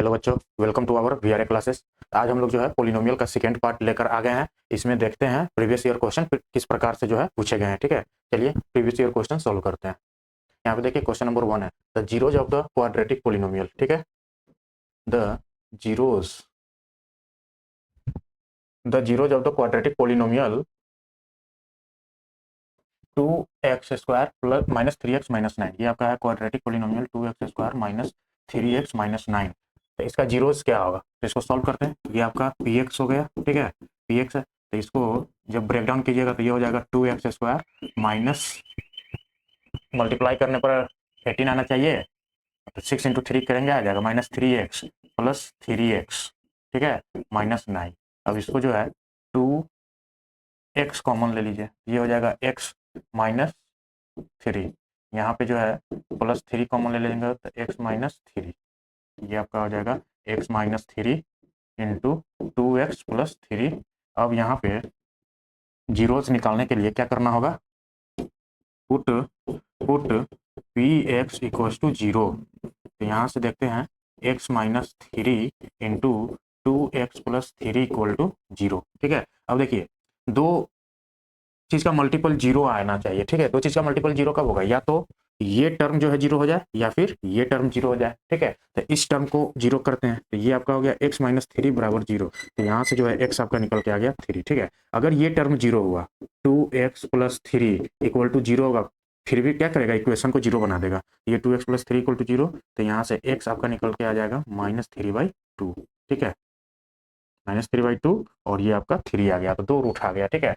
Hello बच्चों, welcome to our VRA classes. आज हम लोग जो है पोलिनोमियल का सेकेंड पार्ट लेकर आ गए हैं। इसमें देखते हैं प्रीवियस ईयर क्वेश्चन किस प्रकार से जो है पूछे गए हैं। ठीक है, चलिए प्रीवियस ईयर क्वेश्चन सॉल्व करते हैं। यहाँ पे देखिए क्वेश्चन नंबर 1 है the zeros of the quadratic polynomial. ठीक है, the zeros zeros of the quadratic polynomial 2x² plus minus 3x minus 9। ये आपका है quadratic polynomial 2x² minus 3x minus 9। तो इसका जीरोस क्या होगा, तो इसको सॉल्व करते हैं। ये आपका px हो गया। ठीक है, px है, तो इसको जब ब्रेक डाउन कीजिएगा तो ये हो जाएगा 2x² माइनस, मल्टीप्लाई करने पर 18 आना चाहिए, तो 6 इंटू 3 करेंगे आ जाएगा माइनस 3x प्लस 3x। ठीक है, माइनस 9। अब इसको जो है 2x कॉमन ले लीजिए, ये हो जाएगा x माइनस 3। यहाँ पे जो है प्लस 3 कॉमन ले लेंगे तो x माइनस 3, ये आपका हो जाएगा x minus 3 into 2x plus 3। अब यहाँ पे जीरोस निकालने के लिए क्या करना होगा, put put p x equals to 0। तो यहाँ से देखते हैं x minus 3 into 2x plus 3 equal to 0। ठीक है, अब देखिए दो चीज का मल्टीपल जीरो आना चाहिए। ठीक है, दो चीज का मल्टीपल जीरो कब होगा, या तो ये टर्म जो है जीरो हो जाए या फिर ये टर्म जीरो हो जाए। ठीक है, तो इस टर्म को जीरो करते हैं, तो ये आपका हो गया x माइनस 3 बराबर 0। तो यहाँ से जो है x आपका निकल के आ गया 3। ठीक है, अगर ये टर्म जीरो हुआ 2x प्लस 3 इक्वल टू 0 होगा, फिर भी क्या करेगा, इक्वेशन को जीरो बना देगा। ये 2x प्लस 3 इक्वल टू 0, तो यहाँ से x आपका निकल के आ जाएगा माइनस 3/2। ठीक है, माइनस 3/2, और ये आपका 3 आ गया, तो दो रूट आ गया। ठीक है,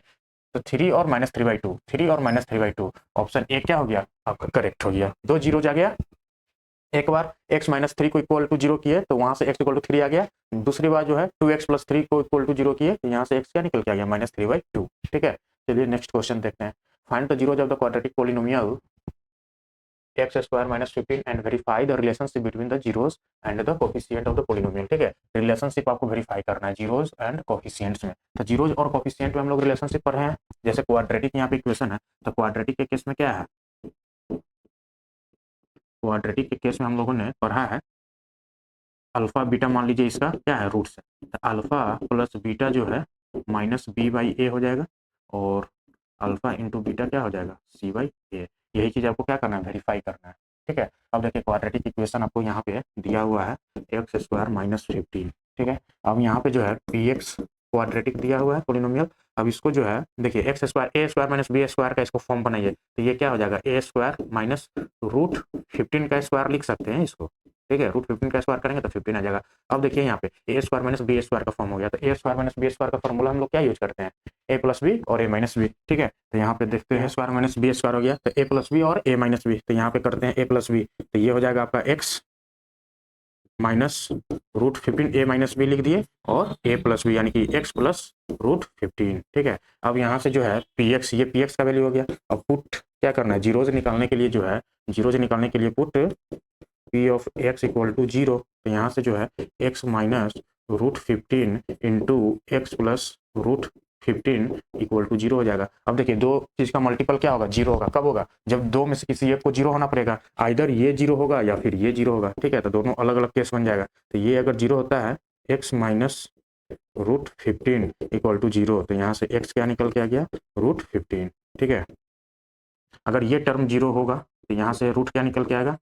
तो 3 और माइनस 3/2, 3 और माइनस 3/2, ऑप्शन ए क्या हो गया आपका करेक्ट हो गया। दो जीरो आ गया, एक बार x माइनस 3 को इक्वल टू 0 किए तो वहां से x इक्वल टू 3 आ गया। दूसरी बार जो है 2x प्लस 3 को इक्वल टू 0 किए तो यहाँ से x क्या निकल के आ गया माइनस 3/2। ठीक है, चलिए नेक्स्ट क्वेश्चन देखते हैं। Find the zeros of the quadratic polynomial x² minus 15 and verify the relationship between the zeros and the coefficient of the polynomial। ठीक है, रिलेशनशिप आपको वेरीफाई करना है जीरोज एंड कोफिशिएंट्स में। तो जीरोज और कोफिशिएंट में हम लोग रिलेशनशिप पढ़े हैं। जैसे क्वाड्रेटिक यहाँ पे इक्वेशन है, तो क्वाड्रेटिक के केस में क्या है, क्वाड्रेटिक के केस में हम लोगों ने पढ़ा है अल्फा बीटा, मान लीजिए इसका क्या है रूट्स है, तो अल्फा प्लस बीटा जो है माइनस b/a हो जाएगा, और अल्फा इंटू बीटा क्या हो जाएगा c/a। यही चीज आपको क्या करना है, वेरीफाई करना है। ठीक है, अब देखिए क्वाड्रेटिक इक्वेशन आपको यहाँ पे दिया हुआ है x² माइनस 15। ठीक है, अब यहाँ पे जो है px क्वाड्रेटिक दिया हुआ है पोलिनोमियल। अब इसको जो है देखिए a² माइनस b² का इसको फॉर्म बनाइए, तो ये क्या हो जाएगा a² माइनस रूट 15 का स्क्वायर लिख सकते हैं इसको। ठीक है, रूट 15 का स्क्वायर करेंगे तो 15 आ जाएगा। अब देखिए यहाँ पे a² माइनस b² का फॉर्म हो गया, तो a² माइनस b² का फॉर्मूला हम लोग क्या यूज करते हैं, a प्लस बी और a माइनस बी। ठीक है, तो यहाँ पे देखते हैं स्क्वायर माइनस b² हो गया, तो a प्लस बी और a माइनस बी, तो यहाँ पे करते हैं a प्लस बी, तो ये हो जाएगा आपका x minus root 15 a minus b लिख दिए, और a प्लस बी यानी कि x प्लस रूट 15। ठीक है, अब यहाँ से जो है px, ये px का वैल्यू हो गया। अब पुट क्या करना है, जीरोज निकालने के लिए जो है, जीरोज निकालने के लिए put p of x equal to 0। तो यहाँ से जो है x minus root 15 into x plus root 15 equal to 0 हो जाएगा। अब देखिए दो चीज का मल्टीपल क्या होगा, जीरो होगा। कब होगा, जब दो में से किसी एक को जीरो होना पड़ेगा, आइदर ये जीरो होगा या फिर ये जीरो होगा। ठीक है, तो दोनों अलग अलग केस बन जाएगा। तो ये अगर जीरो होता है x minus root 15 equal to 0, तो यहाँ से x क्या निकल के आ गया रूट 15। ठीक है, अगर ये टर्म जीरो होगा तो यहाँ से रूट क्या निकल के आएगा,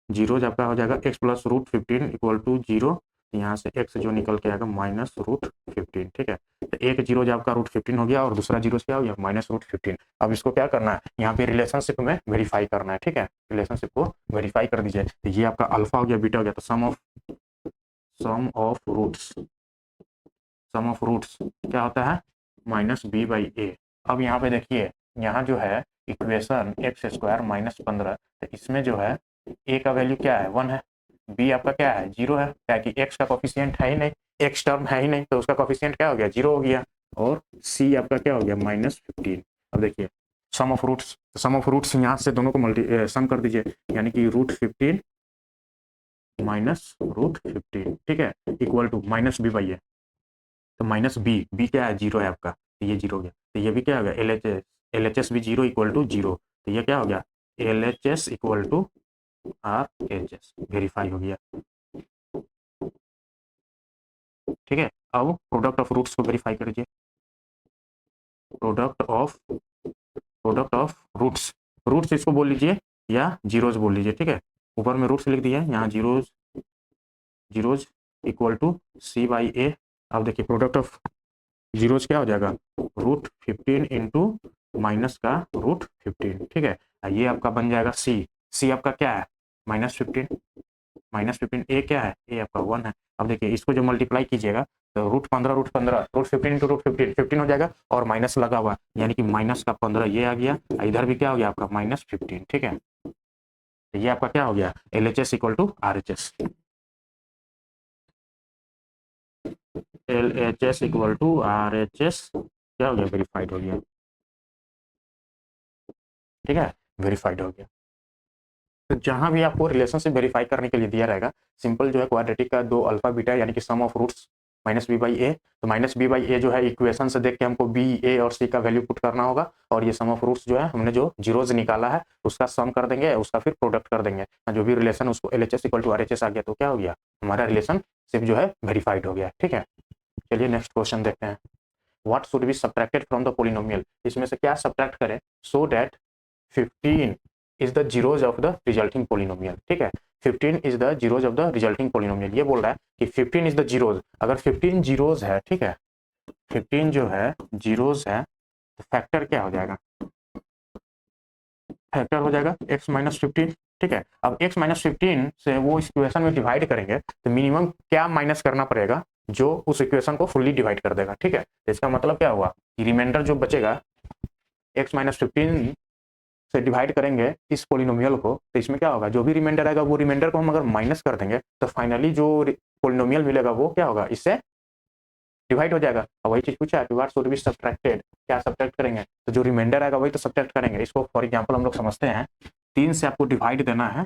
जीरो आपका हो जाएगा x plus root 15 equal to 0। यहाँ से x जो निकल के आएगा माइनस रूट 15। ठीक है, तो एक जीरो जो आपका रूट 15 हो गया और दूसरा जीरो क्या हो गया माइनस रूट 15। अब इसको क्या करना है, यहाँ पे रिलेशनशिप में वेरीफाई करना है। ठीक है, रिलेशनशिप को वेरीफाई कर दीजिए, तो ये आपका अल्फा हो गया, बीटा हो गया, तो सम ऑफ रूट्स क्या होता है माइनस b/a। अब यहाँ पे देखिए, यहाँ जो है इक्वेशन x² माइनस 15, तो इसमें जो है a का वैल्यू क्या है 1 है, b आपका क्या है 0 है, क्या कि x का कोफिशिएंट है ही नहीं, x टर्म है ही नहीं, तो उसका कोफिशिएंट क्या हो गया 0 हो गया, और c आपका क्या हो गया माइनस 15। अब देखिए सम ऑफ रूट्स यहाँ से दोनों को सम कर दीजिए, यानी कि रूट 15 माइनस रूट 15। ठीक है, इक्वल टू माइनस b/a, तो माइनस बी क्या है 0 है आपका, तो ये 0 हो गया। तो ये भी क्या हो गया LHS भी 0 इक्वल टू 0, तो ये क्या हो गया LHS equal to RHS, verify हो गया। ठीक है। अब प्रोडक्ट ऑफ रूट्स को वेरीफाई करिए। प्रोडक्ट ऑफ रूट्स, रूट्स इसको बोल लीजिए या जीरोज बोल लीजिए, ठीक है। ऊपर में रूट्स लिख दिया है, यहाँ zeros zeros equal to c by a. अब देखिए प्रोडक्ट ऑफ जीरोज क्या हो जाएगा, √15 इंटू माइनस का √15, ठीक है। ये आपका बन जाएगा सी, सी आपका क्या है -15, -15 ए क्या है, ए आपका 1 है। अब देखिए इसको जो मल्टीप्लाई कीजिएगा तो √15 √15 इंटू √15 15 हो जाएगा, और माइनस लगा हुआ यानी कि माइनस का 15 ये आ गया, इधर भी क्या हो गया आपका -15, ठीक है। तो ये आपका क्या हो गया, LHS equal to RHS, LHS equal to RHS क्या हो गया, वेरीफाइड हो गया, ठीक है, वेरीफाइड हो गया। तो जहां भी आपको रिलेशनशिप वेरीफाई करने के लिए दिया रहेगा, सिंपल जो है क्वाड्रेटिक का 2 अल्फा बीटा यानी कि सम ऑफ रूट्स -b/a, तो -b/a जो है इक्वेशन से देख के हमको b, a और c का वैल्यू पुट करना होगा, और ये सम ऑफ रूट्स जो है हमने जो जीरोज निकाला है उसका सम कर देंगे, उसका फिर प्रोडक्ट कर देंगे, जो भी रिलेशन उसको LHS इक्वल टू RHS आ गया, तो क्या हो गया, हमारा रिलेशनशिप जो है वेरीफाइड हो गया, ठीक है। चलिए नेक्स्ट क्वेश्चन देखते हैं। What should be subtracted from the polynomial, इसमें से क्या सब्ट्रैक्ट करें so that 15 is the zeros of the resulting polynomial, ठीक है। 15 is the zeros of the resulting polynomial, ये बोल रहा है कि 15 is the zeros, अगर 15 जीरोज है, ठीक है, 15 जो है जीरोज है तो फैक्टर क्या हो जाएगा, फैक्टर हो जाएगा x-15, ठीक है। अब x-15 से वो इस इक्वेशन में डिवाइड करेंगे तो मिनिमम क्या माइनस करना पड़ेगा जो उस इक्वेशन को फुल्ली डिवाइड कर देगा, ठीक है। तो इसका मतलब क्या हुआ कि रिमाइंडर जो बचेगा x-15 से डिवाइड करेंगे इस पोलिनोमियल को, तो इसमें क्या होगा, जो भी रिमाइंडर आएगा वो रिमाइंडर को हम अगर माइनस कर देंगे तो फाइनली जो पोलिनोमियल मिलेगा वो क्या होगा, इससे डिवाइड हो जाएगा। और वही चीज पूछा है कि व्हाट शुड बी सब्ट्रैक्टेड, क्या सब्ट्रैक्ट करेंगे, तो जो रिमाइंडर आएगा वही तो सब्ट्रैक्ट करेंगे। इसको फॉर एग्जांपल हम लोग समझते हैं 3 से आपको डिवाइड देना है,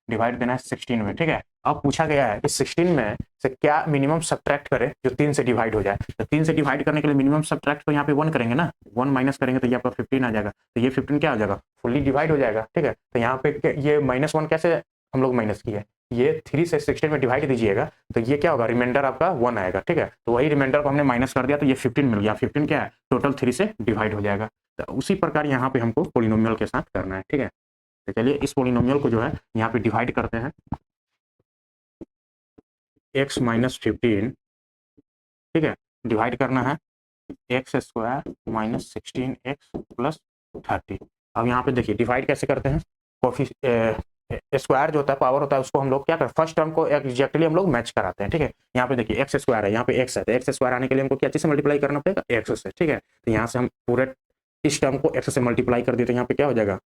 16 में, ठीक है। अब पूछा गया है कि 16 में से क्या मिनिमम सब्ट्रैक्ट करें जो 3 से डिवाइड हो जाए, तो 3 से डिवाइड करने के लिए मिनिमम सब्ट्रैक्ट तो यहाँ पे 1 करेंगे ना, 1 माइनस करेंगे तो ये आपका 15 आ जाएगा, तो ये 15 क्या हो जाएगा, फुल्ली डिवाइड हो जाएगा, ठीक है। तो यहाँ पे ये -1 कैसे हम लोग माइनस किए, ये 3 से 16 में डिवाइड दीजिएगा तो ये क्या होगा, रिमाइंडर आपका 1 आएगा, ठीक है। तो वही रिमाइंडर को हमने माइनस कर दिया तो ये 15 मिल गया, 15 क्या है टोटल 3 से डिवाइड हो जाएगा। तो उसी प्रकार यहाँ पे हमको पोलिनोमियल के साथ करना है, ठीक है। तो चलिए इस पोलिनोमियल को जो है यहाँ पे डिवाइड करते हैं, x-15, ठीक है, डिवाइड करना है x² - 16x + 30। अब यहाँ पे देखिए डिवाइड कैसे करते हैं, स्क्वायर जो होता है पावर होता है उसको हम लोग क्या करते हैं, फर्स्ट टर्म को एग्जैक्टली हम लोग मैच कराते हैं, ठीक है। यहाँ पे देखिए x² है, यहाँ पे x है, तो x² आने के लिए हमको क्या चीज से मल्टीप्लाई करना पड़ेगा, x से, ठीक है। तो यहाँ से हम पूरे इस टर्म को x से मल्टीप्लाई कर दिए तो यहाँ पे क्या हो जाएगा,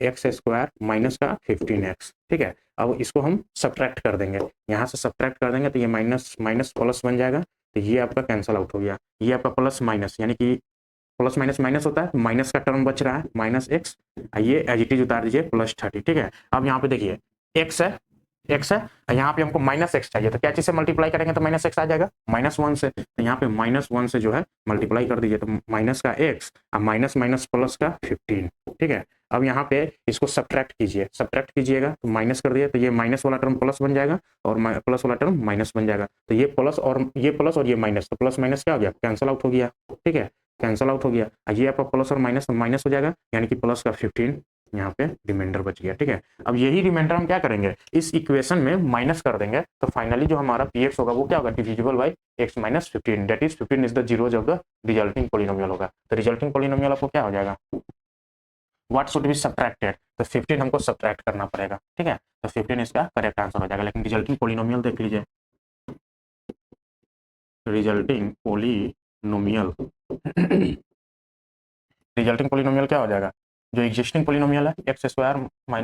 x² माइनस का 15x, ठीक है। अब इसको हम सब्ट्रैक्ट कर देंगे, यहाँ से सब्ट्रैक्ट कर देंगे तो ये माइनस माइनस प्लस बन जाएगा, तो ये आपका कैंसल आउट हो गया, ये आपका प्लस माइनस यानी कि प्लस माइनस माइनस होता है, माइनस का टर्म बच रहा है -x, ये एज इट इज उतार दीजिए +30, ठीक है। अब यहाँ पे देखिए x है, यहाँ पे हमको -x चाहिए, तो क्या चीज से मल्टीप्लाई करेंगे तो -x आ जाएगा, -1 से, तो यहाँ पे -1 से जो है मल्टीप्लाई कर दीजिए तो माइनस का x और माइनस माइनस प्लस का 15, ठीक है। अब यहाँ पे इसको सब्ट्रैक्ट कीजिए, सब्ट्रैक्ट कीजिएगा तो माइनस कर दिए तो ये माइनस वाला टर्म प्लस बन जाएगा और प्लस वाला टर्म माइनस बन जाएगा, तो ये प्लस और ये माइनस, तो प्लस माइनस क्या हो गया, कैंसल आउट हो गया, ठीक है, कैंसल आउट हो गया। ये आपका प्लस और माइनस माइनस हो जाएगा यानी कि प्लस का 15 यहाँ पे रिमाइंडर बच गया, ठीक है। अब यही रिमाइंडर हम क्या करेंगे, इस इक्वेशन में माइनस कर देंगे तो फाइनली जो हमारा px होगा वो क्या होगा, divisible by x - 15, that is 15 is the zeros of the resulting polynomial होगा। तो रिजल्टिंग पोलिनोमियल आपको क्या हो जाएगा, व्हाट शुड बी सब्ट्रैक्टेड, तो 15 हमको सब्ट्रैक्ट करना पड़ेगा, ठीक है। तो 15 इसका करेक्ट आंसर हो जाएगा। लेकिन रिजल्टिंग पोलिनोमियल देख लीजिए, रिजल्टिंग पोलिनोमियल रिजल्टिंग पोलिनोमियल क्या हो जाएगा, जो एग्जिस्टिंग पोलिनोमियल है x² -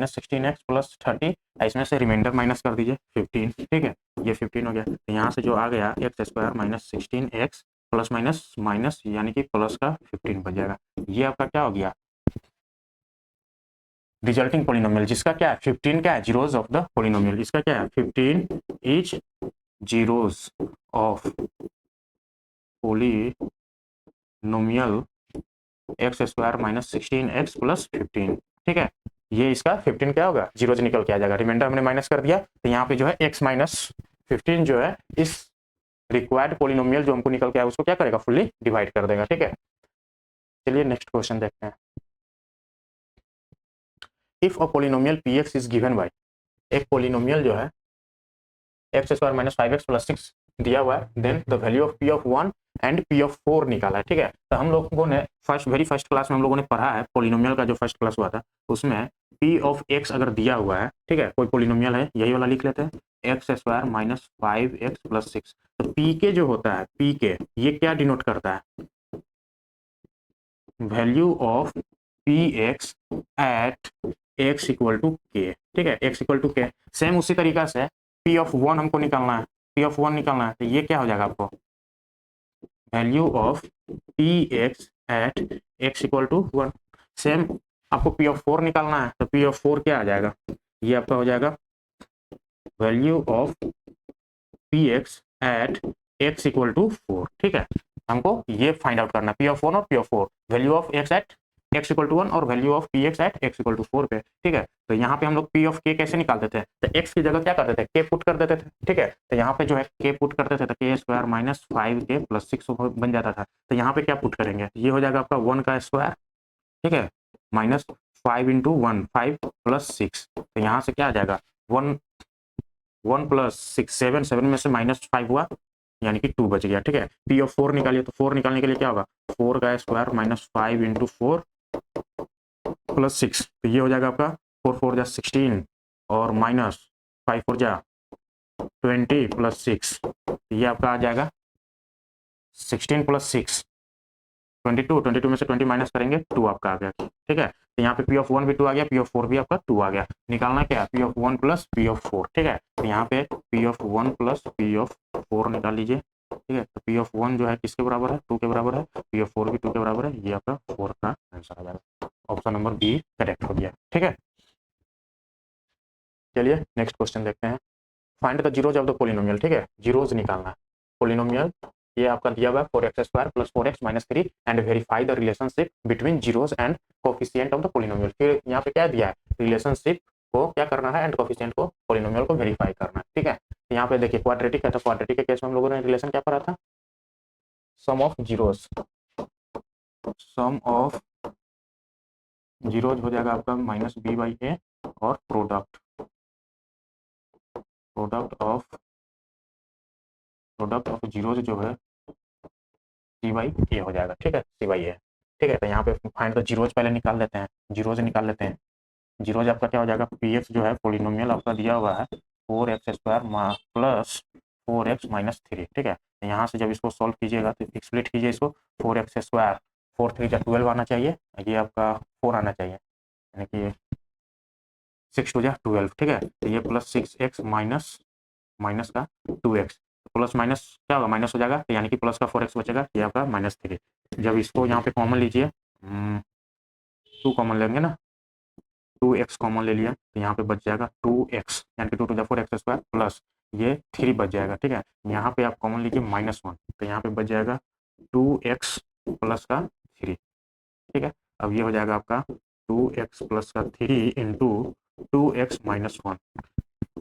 16x + 30, इसमें से रिमाइंडर माइनस कर दीजिए 15, ठीक है, ये 15 हो गया। तो यहाँ से जो आ गया x² - 16x plus minus minus यानी कि प्लस का 15 बन जाएगा, ये आपका क्या हो गया, रिजल्टिंग पोलिनोमियल, जिसका क्या है 15 क्या है, जीरोज ऑफ द पोलिनोमियल, इसका क्या है 15 is zeros of polynomial x² - 16x + 15, ठीक है। ये इसका 15 क्या होगा, जीरोज निकल के आ जाएगा, रिमाइंडर हमने माइनस कर दिया तो यहाँ पे जो है x - 15 जो है इस रिक्वायर्ड पोलिनोमियल जो हमको निकल के आया उसको क्या करेगा, फुल्ली डिवाइड कर देगा। ठीक है, चलिए नेक्स्ट क्वेश्चन देखते हैं। If a polynomial P x is given by, एक पोलिनोमियल जो है x square minus 5x plus 6 दिया हुआ है, then the value of p of 1 and p of 4 निकाला है। ठीक है, तो हम लोगों ने वेरी फर्स्ट क्लास में हम लोगों ने पढ़ा है पोलिनोमियल का, जो फर्स्ट क्लास हुआ था उसमें पी ऑफ एक्स अगर दिया हुआ है, ठीक है, कोई पोलिनोमियल है, यही वाला लिख लेते हैं, x square minus 5x plus 6, तो पी के जो होता है, पी के ये क्या डिनोट करता है, value of p x at x equal to k. ठीक है, x equal to k, same उसी तरीका से पी ऑफ 1 हमको निकालना है, पी ऑफ 1 निकालना है, तो ये क्या हो जाएगा आपको, value of p x at x equal to 1। Same आपको पी ऑफ 4 निकालना है, तो पी ऑफ 4 क्या आ जाएगा, ये आपका हो जाएगा value of p x at x equal to 4। ठीक है, हमको ये फाइंड आउट करना है, पी ऑफ 1 और p of 4, value of x at x equal to 1 और value of p x at x equal to 4 पे। ठीक है, तो यहाँ पे हम लोग पी ऑफ के कैसे निकालते थे, तो एक्स की जगह क्या करते थे, के पुट कर देते थे। ठीक है, तो यहाँ पे जो है के पुट करते थे, तो के स्क्वायर माइनस 5k प्लस 6 बन जाता था। तो यहाँ पे क्या पुट करेंगे, ये हो जाएगा आपका 1 का स्क्वायर, ठीक है, माइनस 5 इंटू 1, 5 प्लस 6, तो यहाँ से क्या आ जाएगा 1 प्लस 6 7, 7 में से माइनस 5 हुआ, यानी कि 2 बच गया। ठीक है, पी ऑफ 4 निकालिए, तो 4 निकालने के लिए क्या होगा, 4 का स्क्वायर माइनस 5 इंटू 4 प्लस 6, तो ये हो जाएगा आपका 4 4 जा 16 और माइनस 5 4 जा 20 प्लस 6, तो ये आपका आ जाएगा 16 प्लस 6 22, 22 में से 20 माइनस करेंगे 2 आपका आ गया। ठीक है, तो यहाँ पे पी ऑफ 1 भी 2 आ गया, पी ऑफ 4 भी आपका 2 आ गया। निकालना क्या है, P of 1 plus P of 4। ठीक है, तो यहाँ पे P of 1 plus P of 4 निकाल लीजिए। ठीक है, तो पी ऑफ 1 जो है किसके बराबर है, 2 के बराबर है, पी ऑफ 4 भी 2 के बराबर है, ये आपका 4 का आंसर आ जाएगा। ऑप्शन नंबर बी करेक्ट हो गया। ठीक है, चलिए नेक्स्ट क्वेश्चन देखते हैं। Find the zeros of the polynomial. ठीक है, जीरोज निकालना है पोलिनोमियल, ये आपका दिया हुआ है 4x square plus 4x minus 3 and verify the relationship between zeros and coefficient of the polynomial. फिर यहाँ पे क्या दिया है, रिलेशनशिप को क्या करना है एंड कोफिशिएंट को, पोलिनोमियल को वेरीफाई करना है। ठीक है, तो यहाँ पे देखिए क्वाड्रेटिक है, तो क्वाड्रेटिक के केस में हम लोगों ने रिलेशन क्या पढ़ा था, sum of zeros, sum of zeros हो जाएगा आपका माइनस बी बाई ए, और प्रोडक्ट ऑफ जीरोज जो है सी बाई ए हो जाएगा। ठीक है, सी बाई ए। ठीक है, तो यहाँ पे फाइंड द जीरोज पहले निकाल लेते हैं, जीरोज निकाल लेते हैं। जीरोज आपका क्या हो जाएगा, पी एक्स जो है पोलिनोमियल आपका दिया हुआ है 4x square plus 4x minus 3। ठीक है, तो यहाँ से जब इसको सॉल्व कीजिएगा तो स्प्लिट कीजिए इसको, 4x स्क्वायर 4 3 जा 12 आना चाहिए, ये आपका 4 आना चाहिए, यानी कि 6 2 जा 12। ठीक है, तो ये प्लस 6x माइनस माइनस का 2x, प्लस माइनस क्या होगा, माइनस हो जाएगा, तो यानी कि प्लस का 4x बचेगा, ये आपका माइनस 3। जब इसको यहाँ पे कॉमन लीजिए, 2 कॉमन लेंगे ना, 2x कॉमन ले लिया, तो यहाँ पे बच जाएगा 2x, यानी कि 2 to the 4x square plus ये 3 बच जाएगा। ठीक है, यहाँ पे आप कॉमन लीजिए -1, तो यहाँ पे बच जाएगा 2x प्लस का 3। ठीक है, अब ये हो जाएगा आपका 2x प्लस का 3 इंटू 2x माइनस 1,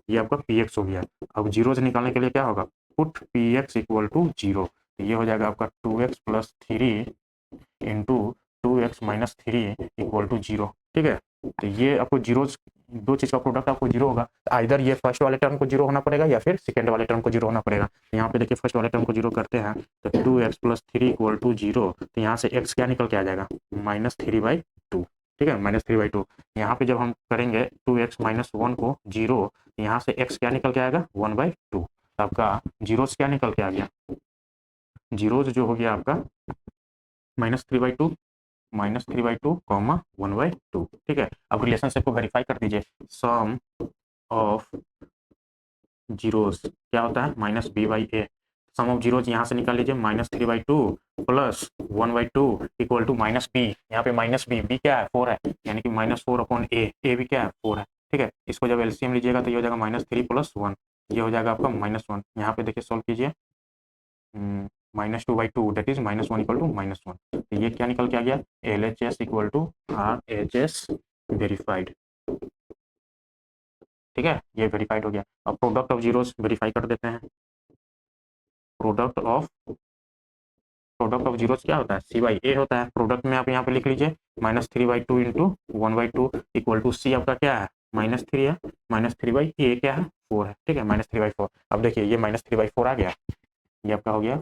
ये आपका px हो गया। अब जीरो से निकालने के लिए क्या होगा, पुट px इक्वल टू 0, तो ये हो जाएगा आपका 2x plus 3 into 2x minus 3 equal to 0। ठीक है, तो ये आपको जीरो, दो चीज़ का प्रोडक्ट आपको जीरो होगा, आइदर ये फर्स्ट वाले टर्म को जीरो होना पड़ेगा या फिर सेकेंड वाले टर्म को जीरो होना पड़ेगा। यहाँ पे देखिए फर्स्ट वाले टर्म को जीरो करते हैं, तो 2x प्लस 3 इक्वल टू 0, तो यहाँ से x क्या निकल के आ जाएगा, -3/2। ठीक है, -3/2। यहाँ पे जब हम करेंगे 2x माइनस 1 को 0, यहाँ से x क्या निकल के आएगा 1/2, आपका जीरोस क्या निकल के आ गया, जीरोस जो हो गया आपका -3/2 कॉमा 1/2। ठीक है, अब रिलेशनशिप को वेरीफाई कर दीजिए, सम ऑफ जीरोस क्या होता है -b/a, सम ऑफ जीरोस यहाँ से निकाल लीजिए, -3/2 प्लस 1/2 इक्वल टू -b, यहाँ पे -b, b क्या है 4 है, यानी कि -4/a, a भी क्या है 4 है। ठीक है, इसको जब एलसीएम लीजिएगा तो ये हो जाएगा -3 + 1, ये हो जाएगा आपका -1। यहाँ पे देखिए सॉल्व कीजिए, -2/2 दैट इज -1 इक्वल टू -1, तो ये क्या निकल के आ गया, LHS equal to RHS verified. ठीक है, ये वेरीफाइड हो गया। अब प्रोडक्ट ऑफ जीरोस वेरीफाई कर देते हैं, प्रोडक्ट ऑफ जीरोस क्या होता है, सी बाई ए होता है। प्रोडक्ट में आप यहाँ पे लिख लीजिए -3/2 इंटू 1/2 इक्वल टू सी आपका क्या है -3 है, -3/ए क्या है 4 है, ठीक है, -3/4। अब देखिए ये -3/4 आ गया, ये आपका हो गया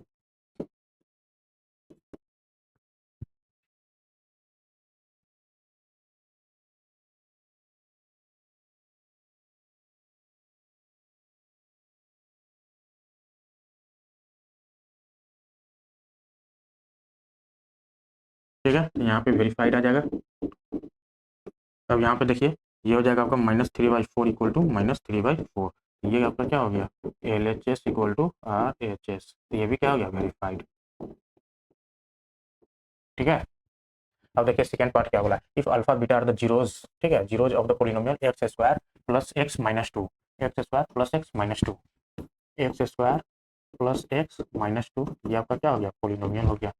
ठीक है, तो यहाँ पे वेरीफाइड आ जाएगा। अब यहाँ पे देखिए ये हो जाएगा आपका -3/4 इक्वल टू -3/4, ये आपका क्या हो गया LHS इक्वल टू RHS, तो ये भी क्या हो गया वेरीफाइड, ठीक है। अब देखिए सेकंड पार्ट क्या बोला, if alpha beta are the zeros, ठीक है, zeros of the polynomial x square plus x minus two, x square plus x minus two, x square plus x minus two, ये आपका क्या हो गया पोलिनोमियल हो गया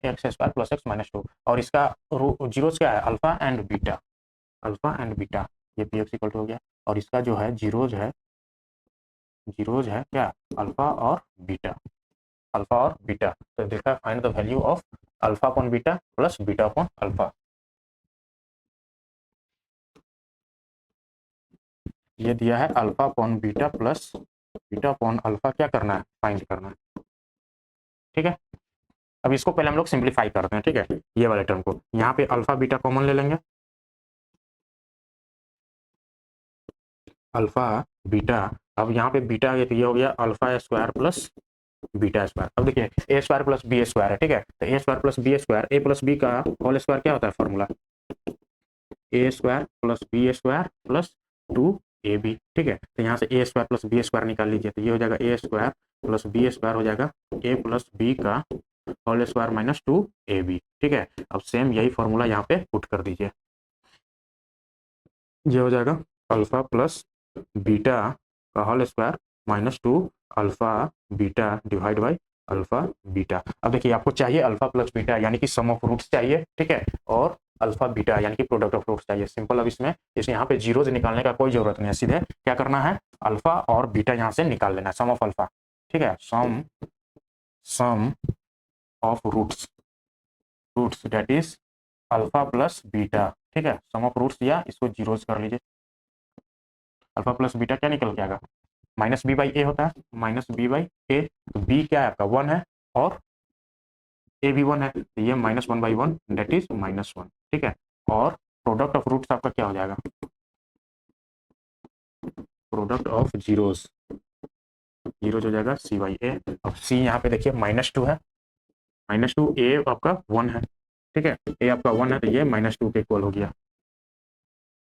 x square plus x minus two, और इसका जीरोज क्या है alpha and beta, alpha and beta, ये पी एक्स इक्वल टू हो गया, और इसका जो है जीरोज है क्या अल्फा और बीटा, अल्फा और बीटा। तो देखा find the value of alpha upon beta plus beta upon alpha, ये दिया है alpha upon beta plus beta upon alpha, क्या करना है फाइंड करना है, ठीक है। अब इसको पहले हम लोग सिंप्लीफाई करते हैं, ठीक है, ये वाले टर्म को यहाँ पे अल्फा बीटा कॉमन ले लेंगे, अल्फा बीटा, अब यहाँ पे बीटा ये हो गया alpha square plus beta square. अब देखिए a square plus b square है, ठीक है, तो a square plus b square, a plus b का होल स्क्वायर क्या होता है formula, a square plus b square plus 2ab, ठीक है, तो यहाँ से a square plus b square निकाल लीजिए, तो ये हो जाएगा a square plus b square हो जाएगा ए प्लस बी का होल स्क्वायर माइनस 2ab, ठीक है। अब सेम यही फॉर्मूला यहाँ पे पुट कर दीजिए, ये हो जाएगा अल्फा प्लस बीटा का whole square minus 2 alpha beta divide by alpha beta. अब देखिए आपको चाहिए अल्फा प्लस बीटा यानी कि सम ऑफ रूट्स चाहिए, ठीक है, और अल्फा बीटा यानी कि प्रोडक्ट ऑफ रूट्स चाहिए। सिंपल, अब इसमें यहाँ पे जीरोज निकालने का कोई जरूरत नहीं है, सीधे क्या करना है अल्फा और बीटा यहाँ से निकाल लेना है, सम ऑफ अल्फा, ठीक है, sum of roots that is alpha plus beta, ठीक है, सम ऑफ रूट्स दिया, इसको जीरोज कर लीजिए, अल्फा प्लस बीटा क्या निकल के आएगा -b/a होता है, -b/a, तो b क्या है आपका 1 है और a भी 1 है, तो ये -1/1 दैट इज -1, ठीक है, और प्रोडक्ट ऑफ रूट्स आपका क्या हो जाएगा प्रोडक्ट ऑफ जीरोज हो जाएगा c/a। अब c यहाँ पे देखिए -2 है, -2, a आपका 1 है, ठीक है, a आपका 1 है, तो ये -2 के इक्वल हो गया,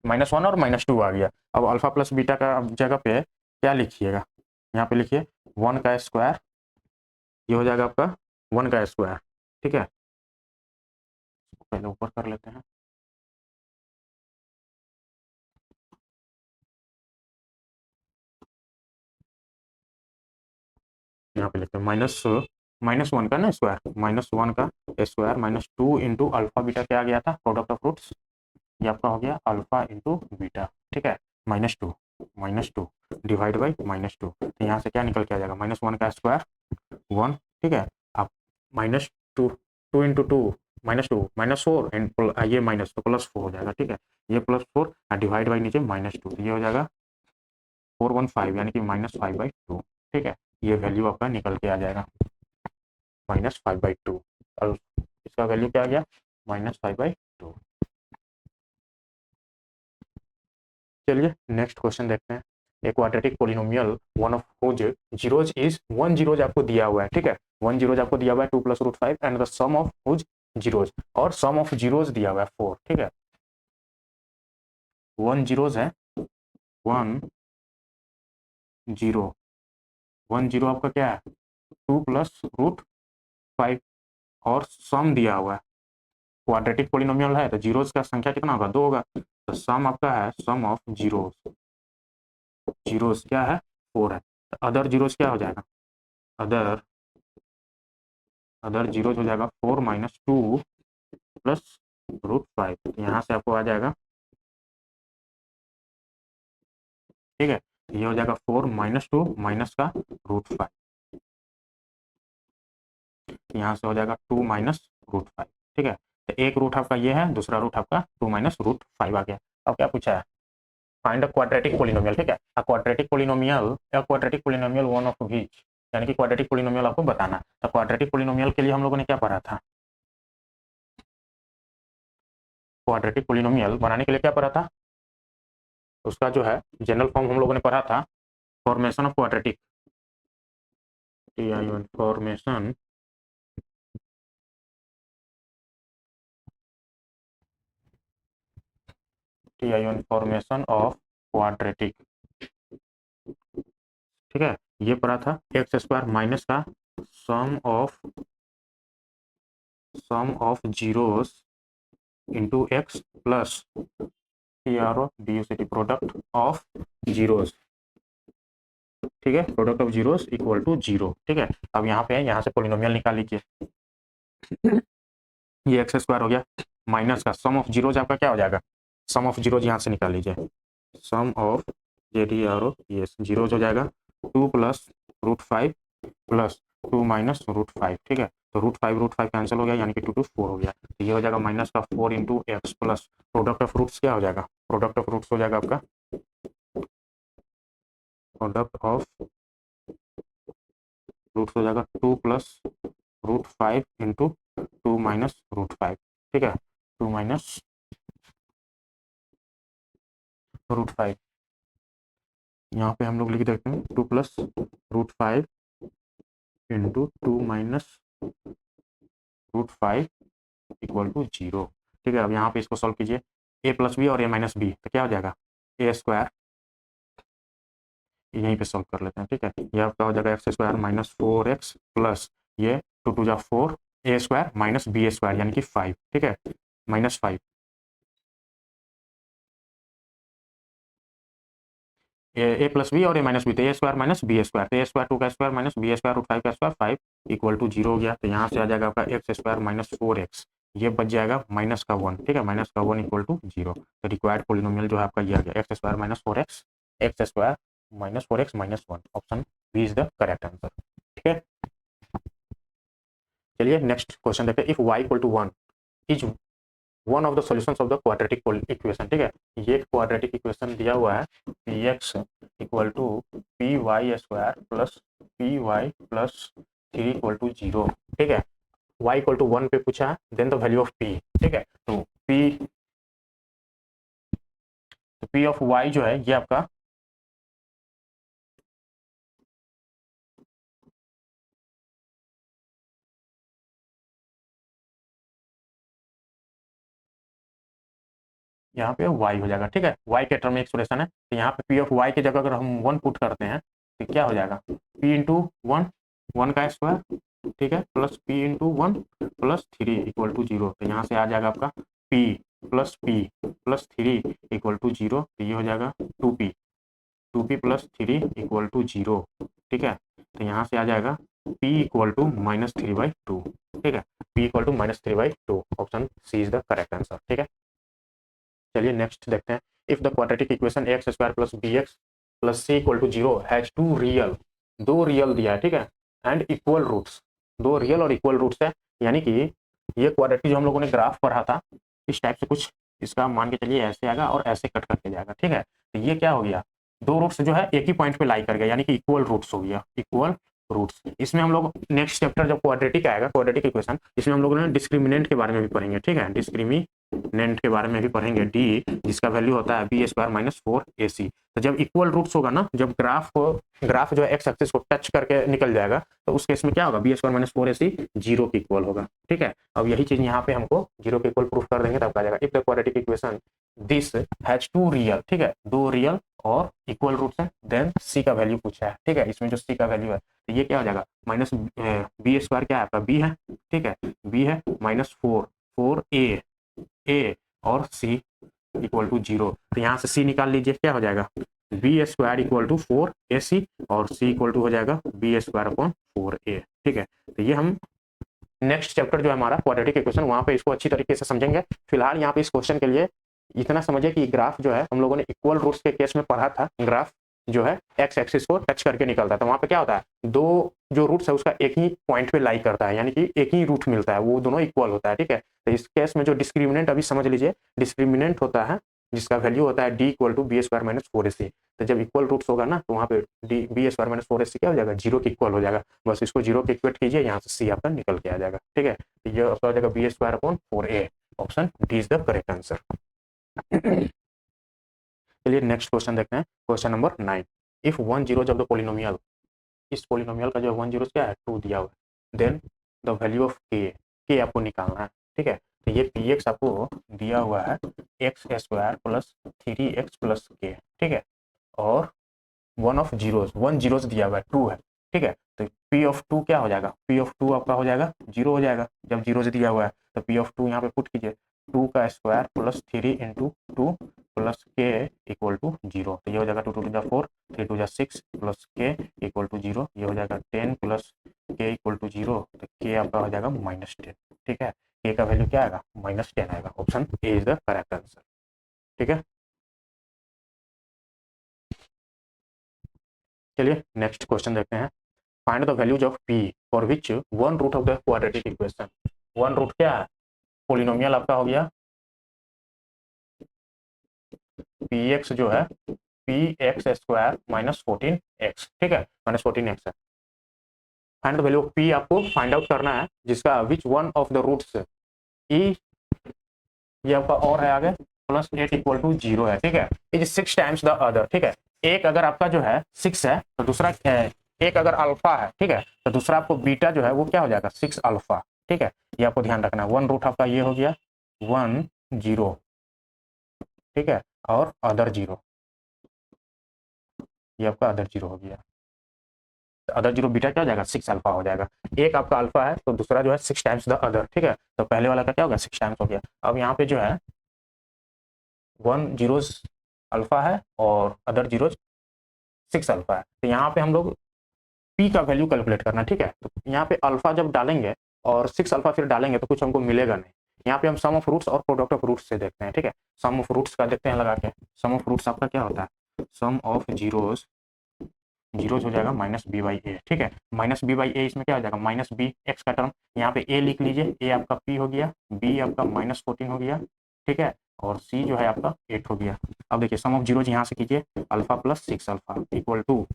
-1 और -2 आ गया। अब अल्फा प्लस बीटा का जगह पे क्या लिखिएगा, यहाँ पे लिखिए 1 का स्क्वायर, ये हो जाएगा आपका 1 का स्क्वायर, ठीक है, पहले ऊपर कर लेते हैं, यहाँ पे लिखते हैं -1 का ना स्क्वायर, -1 का स्क्वायर -2 इंटू अल्फा बीटा क्या आ गया था प्रोडक्ट ऑफ रूट्स, ये आपका हो गया अल्फा इंटू बीटा, ठीक है, -2 डिवाइड बाई -2, तो यहाँ से क्या निकल के आ जाएगा -1 का स्क्वायर 1, ठीक है, आप -2, 2 इंटू 2 -2 -4 एंड ये माइनस तो +4 हो जाएगा, ठीक है, ये +4 डिवाइड बाई नीचे -2, तो ये हो जाएगा 415 यानी कि -5/2, ठीक है, ये वैल्यू आपका निकल के आ जाएगा -5/2, और इसका वैल्यू क्या आ गया -5/2। चलिए नेक्स्ट क्वेश्चन देखते हैं, एक quadratic polynomial one of whose zeros is 1 zeros आपको दिया हुआ है, ठीक है, 1 जीरोज आपको दिया हुआ है 2 + √5 and the sum of whose zeros, और सम ऑफ जीरोज दिया हुआ है 4, ठीक है, 1 जीरोज है 1 जीरो, 1 जीरो आपका क्या है 2 + √5, और सम दिया हुआ है, क्वाड्रेटिक पोलिनोमियल है तो जीरोज का संख्या कितना होगा 2 होगा, तो सम आपका है सम ऑफ जीरोज क्या है 4 है, तो अदर जीरोज क्या हो जाएगा अदर जीरोज हो जाएगा 4 - 2 + √5, तो यहाँ से आपको आ जाएगा, ठीक है, ये हो जाएगा 4 - 2 माइनस का √5, यहाँ से हो जाएगा 2 माइनस रूट 5। ठीक है, तो एक रूट आपका ये है, दूसरा रूट आपका 2 माइनस रूट 5 आ गया। अब क्या पूछा है, फाइंड अ क्वाड्रेटिक पोलिनोमियल। ठीक है, a quadratic polynomial one of which, यानी कि क्वाड्रेटिक पोलिनोमियल आपको बताना है। तो क्वाड्रेटिक पोलिनोमियल के लिए हम लोगों ने क्या पढ़ा था, क्वाड्रेटिक पोलिनोमियल बनाने के लिए क्या पढ़ा था, उसका जो है जनरल फॉर्म हम लोगों ने पढ़ा था, formation of quadratic, formation formation of quadratic. ठीक है, ये पढ़ा था एक्स स्क्वायर माइनस का sum of zeros into x plus product of zeros. ठीक है, product of zeros equal to zero. ठीक है, अब यहाँ पे यहाँ से पोलिनोमियल निकाल लीजिए, ये एक्स स्क्वायर हो गया माइनस का सम ऑफ जीरोज आपका क्या हो जाएगा, सम ऑफ जीरोज यहाँ से निकाल लीजिए, सम ऑफ ये जीरोज हो जाएगा 2 plus root 5 plus 2 minus root 5। ठीक है, तो रूट 5 कैंसिल हो गया, यानी कि 2 टू 4 हो गया, तो ये हो जाएगा माइनस का 4 into x plus product of roots क्या हो जाएगा, प्रोडक्ट ऑफ रूट्स हो जाएगा आपका प्रोडक्ट ऑफ रूट्स हो जाएगा 2 plus root 5 into 2 minus root 5। ठीक है, 2 माइनस रूट 5, यहाँ पे हम लोग लिख देते हैं 2 plus root 5 into 2 minus root 5 equal to 0। ठीक है, अब यहाँ पे इसको सॉल्व कीजिए, ए प्लस बी और ए माइनस बी, तो क्या हो जाएगा ए स्क्वायर, यहीं पे सॉल्व कर लेते हैं। ठीक है, यह आपका हो जाएगा x square minus 4x plus ये 2 टू जा 4 ए स्क्वायर माइनस बी स्क्वायर यानी कि 5। ठीक है, माइनस 5 ए प्लस बी और ए माइनस बी, तो a square minus b square, तो ए स्क्वायर 2 का square minus b square root 5 का स्क्वायर 5 इक्वल टू 0 हो गया। तो यहाँ से आ जाएगा आपका एक्स स्क्वायर माइनस 4x, ये बच जाएगा माइनस का 1। ठीक है, माइनस का 1 इक्वल टू 0। तो रिक्वायर्ड पोलिनोमियल जो है आपका ये आ गया x square minus 4x, x square minus 4x minus 1, option b is the correct answer. ठीक है, चलिए नेक्स्ट क्वेश्चन देखते हैं, if y equal to 1 is one of the solutions of the quadratic equation. ठीक है, ये क्वाड्रेटिक इक्वेशन दिया हुआ है p x equal to p y square plus p y plus 3 equal to 0। ठीक है, y इक्वल टू 1 पे पूछा है, then the value of p। ठीक है, तो p ऑफ y जो है ये आपका यहाँ पे y हो जाएगा। ठीक है, y के टर्म में एक्सप्रेशन है, तो यहाँ पे p ऑफ y की जगह अगर हम 1 पुट करते हैं तो क्या हो जाएगा p इंटू 1 का स्क्वायर, ठीक है, plus p into 1 plus 3 equal to 0। तो यहाँ से आ जाएगा आपका p प्लस 3 इक्वल टू 0, तो ये हो जाएगा 2p प्लस 3 इक्वल टू 0। ठीक है, तो यहाँ से आ जाएगा p इक्वल टू माइनस 3/2। ठीक है, p equal to minus 3/2, option c is the correct answer. ठीक है, चलिए नेक्स्ट देखते हैं, if the quadratic equation x square plus b x plus c equal to 0 has two real, दो real दिया है। ठीक है, एंड इक्वल रूट्स, दो रियल और इक्वल रूट्स है, यानी कि ये क्वाड्रेटिक जो हम लोगों ने ग्राफ पढ़ा था इस टाइप से कुछ, इसका मान के चलिए ऐसे आएगा और ऐसे कट करके जाएगा। ठीक है, तो ये क्या हो गया, दो रूट्स जो है एक ही पॉइंट पे लाई कर गया, यानी कि इक्वल रूट्स हो गया, इक्वल रूट्स। इसमें हम लोग नेक्स्ट चैप्टर जब क्वाड्रेटिक आएगा, क्वाड्रेटिक इक्वेशन, इसमें हम लोग डिस्क्रिमिनेंट के बारे में भी पढ़ेंगे। ठीक है, डिस्क्रिमिनेंट के बारे में भी पढ़ेंगे, डी जिसका वैल्यू होता है बी स्क्वायर माइनस 4ac। तो जब इक्वल रूट्स होगा ना, जब ग्राफ जो है एक्स एक्सिस को टच करके निकल जाएगा, तो उस केस में क्या होगा, बी स्क्वायर माइनस 4ac 0 के इक्वल होगा। ठीक है, अब यही चीज यहाँ पे हमको 0 के इक्वल प्रूफ कर देंगे, तब आ जाएगा if the quadratic equation this has two real, ठीक है, दो रियल और इक्वल रूट्स हैं, देन सी का वैल्यू पूछा है। ठीक है, इसमें जो सी का वैल्यू है, तो ये क्या हो जाएगा माइनस बी स्क्वायर क्या है आपका बी है। ठीक है, बी है माइनस 4 ए और सी इक्वल टू 0। तो यहाँ से सी निकाल लीजिए, क्या हो जाएगा b square equal to 4ac और सी इक्वल टू हो जाएगा बी स्क्वायर अपॉन 4a। ठीक है, तो ये हम नेक्स्ट चैप्टर जो है हमारा क्वाड्रेटिक इक्वेशन, वहाँ पे इसको अच्छी तरीके से समझेंगे। फिलहाल यहाँ पे इस क्वेश्चन के लिए इतना समझिए कि ग्राफ जो है हम लोगों ने इक्वल रूट्स के केस में पढ़ा था, ग्राफ जो है एक्स एक्सिस को टच करके निकलता है, तो वहाँ पे क्या होता है, दो जो रूट्स है उसका एक ही पॉइंट पे लाई करता है, यानी कि एक ही रूट मिलता है, वो दोनों इक्वल होता है, ठीक है। तो इस केस में जो डिस्क्रिमिनेंट अभी समझ लीजिए, डिस्क्रिमिनेंट होता है जिसका वैल्यू होता है d equal to b square minus 4ac। तो जब इक्वल रूट्स होगा ना तो वहाँ पे D B square minus 4ac क्या हो जाएगा, जीरो के इक्वल हो जाएगा। बस इसको जीरो के इक्वेट कीजिए, यहाँ से सी आपका निकल के आ जाएगा, ठीक है। तो ये आपका हो जाएगा b square upon 4a। Option d is the correct answer. चलिए नेक्स्ट क्वेश्चन देखते हैं, क्वेश्चन नंबर 9। इफ 1 जीरो जब द पोलिनोमियल, इस पोलिनोमियल का जो 1 जीरो क्या है 2 दिया हुआ है, देन द वैल्यू ऑफ के आपको निकालना है, ठीक है। तो ये पी एक्स आपको दिया हुआ है x square plus 3x plus के, ठीक है। और वन जीरोस दिया हुआ है 2 है, ठीक है। तो पी ऑफ 2 क्या हो जाएगा, पी ऑफ 2 आपका हो जाएगा जीरो हो जाएगा जब जीरोस दिया हुआ है। तो पी ऑफ 2 यहाँ पे पुट कीजिए, 2 का स्क्वायर प्लस 3 इंटू 2 प्लस के इक्वल टू जीरो। तो ये हो जाएगा 2 टू जा 4, 3 टू जा 6 प्लस के इक्वल टू जीरो। ये हो जाएगा 10 प्लस के इक्वल टू जीरो। तो के आपका हो जाएगा -10, ठीक है। के का वैल्यू क्या आएगा, -10 आएगा। Option a is the correct answer, ठीक है। चलिए नेक्स्ट क्वेश्चन देखते हैं। Find the values of p for which one root of the quadratic equation. One root क्या है, पोलिनोमियल आपका हो गया px जो है px स्क्वायर माइनस 14x, ठीक है, -14x है। Find the value of p आपको फाइंड आउट करना है, जिसका which one of the roots e, ये आपका और है आगे +8 इक्वल टू 0 है, ठीक है। इज 6 टाइम्स द अदर, ठीक है। एक अगर आपका जो है 6 है तो दूसरा एक अगर अल्फा है, ठीक है, तो दूसरा आपको बीटा जो है वो क्या हो जाएगा 6 अल्फा, ठीक है। ये आपको ध्यान रखना है। वन रूट आपका ये हो गया 1 0, ठीक है, और अदर 0, ये आपका अदर 0 हो गया। तो अदर 0 बीटा क्या हो जाएगा 6 अल्फा हो जाएगा। एक आपका अल्फा है तो दूसरा जो है 6 टाइम्स द अदर, ठीक है। तो पहले वाला का क्या होगा 6 टाइम्स हो गया। अब यहाँ पे जो है 1 जीरोस अल्फा है और अदर जीरोस 6 अल्फा है। तो यहाँ पे हम लोग पी का वैल्यू कैलकुलेट करना, ठीक है। तो यहाँ पे अल्फा जब डालेंगे और 6 अल्फा फिर डालेंगे तो कुछ हमको मिलेगा नहीं। यहाँ पे हम सम ऑफ रूट्स और प्रोडक्ट ऑफ रूट्स से देखते हैं, ठीक है। सम ऑफ रूट्स का देखते हैं लगा के। सम ऑफ रूट्स आपका क्या होता है, सम ऑफ जीरोस, जीरोस हो जाएगा -b/a, ठीक है। -b/a इसमें क्या हो जाएगा -b(x) का टर्म, यहाँ पे a लिख लीजिए, a आपका p हो गया, b आपका -14 हो गया, ठीक है, और c जो है आपका 8 हो गया। अब देखिए सम ऑफ जीरोज यहाँ से कीजिए, alpha plus 6 alpha equal to,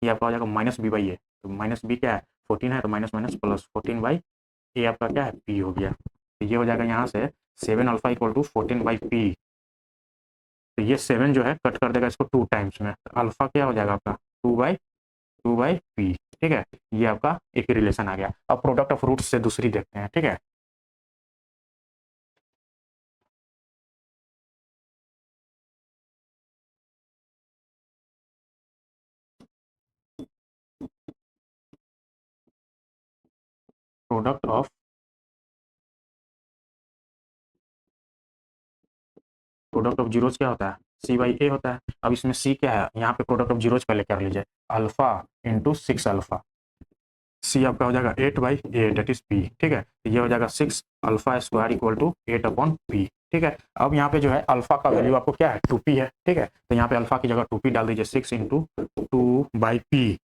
ये आपका हो जाएगा -b/a। तो -b क्या है 14 है, तो माइनस माइनस प्लस 14/a आपका क्या है p हो गया। तो ये हो जाएगा यहाँ से 7 अल्फा इक्वल टू 14/p। तो ये 7 जो है कट कर देगा इसको 2 टाइम्स में, तो अल्फा क्या हो जाएगा आपका 2/p, ठीक है। ये आपका एक रिलेशन आ गया। अब प्रोडक्ट ऑफ रूट्स से दूसरी देखते हैं, ठीक है। प्रोडक्ट ऑफ जीरोस क्या होता है c/a होता है। अब इसमें c क्या है, यहाँ पे प्रोडक्ट ऑफ जीरोस पहले कर लीजिए, अल्फा इंटू 6 अल्फा, c आपका हो जाएगा 8/a डेट इज p, ठीक है। तो ये हो जाएगा 6 alpha square equal to 8/p, ठीक है। अब यहाँ पे जो है अल्फा का वैल्यू आपको क्या है 2p है, ठीक है। तो यहाँ पे अल्फा की जगह 2p डाल दीजिए, 6 इंटू 2/p,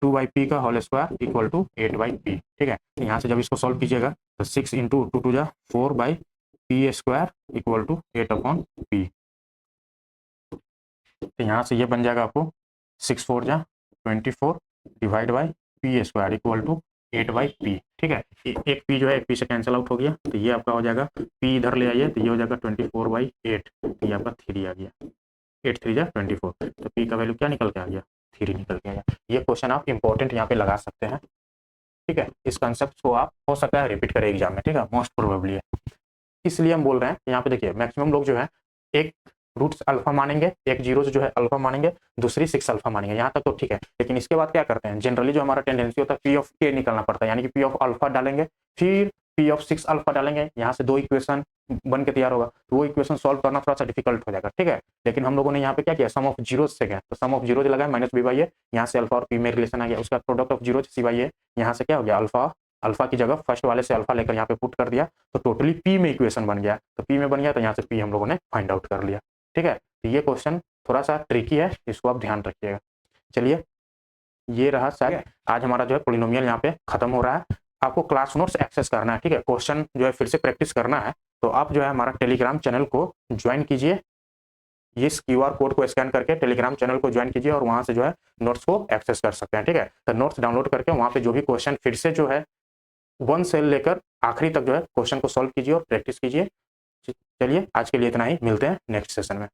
2/p का whole square equal to 8/p, ठीक है। तो यहाँ से जब इसको सॉल्व कीजिएगा तो 6 इंटू 2 टू जा 4/p square equal to 8/p। तो यहाँ से ये बन जाएगा आपको 6 4 जा 24 divide by p square equal to 8/p, ठीक है। एक p जो है एक p से कैंसिल आउट हो गया, तो ये आपका हो जाएगा p इधर ले आइए, तो ये हो जाएगा 24/8, तो ये आपका 3 आ गया, 8 3 जा 24, तो p का वैल्यू क्या निकल के आ गया 3 निकल के आया। ये क्वेश्चन आप इंपॉर्टेंट यहाँ पे लगा सकते हैं, ठीक है। इस कंसेप्ट को आप हो सकता है रिपीट करें एग्जाम में, ठीक है, मोस्ट प्रोबेबली है। इसलिए हम बोल रहे हैं यहाँ पे देखिए मैक्सिमम लोग जो है एक रूट्स अल्फा मानेंगे, एक जीरो जो है अल्फा मानेंगे, दूसरी 6 अल्फा मानेंगे, यहाँ तक तो ठीक है। लेकिन इसके बाद क्या करते हैं, जनरली जो हमारा टेंडेंसी होता है पी ऑफ के निकलना पड़ता है, यानी कि पी ऑफ अल्फा डालेंगे, फिर पी ऑफ 6 अल्फा डालेंगे, यहाँ से 2 इक्वेशन बन के तैयार होगा। तो वो इक्वेशन सॉल्व करना थोड़ा सा डिफिकल्ट हो जाएगा, ठीक है। लेकिन हम लोगों ने यहाँ पे क्या किया, सम ऑफ जीरो से गया, तो सम ऑफ जीरो लगाए -b/a, यहाँ से अल्फा और पी में रिलेशन आ गया, उसका प्रोडक्ट ऑफ जीरो c/a, यहाँ से क्या हो गया अल्फा की जगह फर्स्ट वाले से अल्फा लेकर यहाँ पे पुट कर दिया, तो टोटली पी में इक्वेशन बन गया। तो पी में बन गया तो यहाँ से पी हम लोगों ने फाइंड आउट कर लिया, ठीक है। तो ये क्वेश्चन थोड़ा सा ट्रिकी है, इसको आप ध्यान रखिएगा। चलिए ये रहा शायद आज हमारा जो है पोलिनोमियल यहाँ पे खत्म हो रहा है। आपको क्लास नोट्स एक्सेस करना है, ठीक है, क्वेश्चन जो है फिर से प्रैक्टिस करना है, तो आप जो है हमारा टेलीग्राम चैनल को ज्वाइन कीजिए। इस क्यूआर कोड को स्कैन करके टेलीग्राम चैनल को ज्वाइन कीजिए और वहां से जो है नोट्स को एक्सेस कर सकते हैं, ठीक है। तो नोट्स डाउनलोड करके वहां पे जो भी क्वेश्चन फिर से जो है 1 से लेकर आखिरी तक जो है क्वेश्चन को सॉल्व कीजिए और प्रैक्टिस कीजिए। चलिए आज के लिए इतना ही, मिलते हैं नेक्स्ट सेशन में।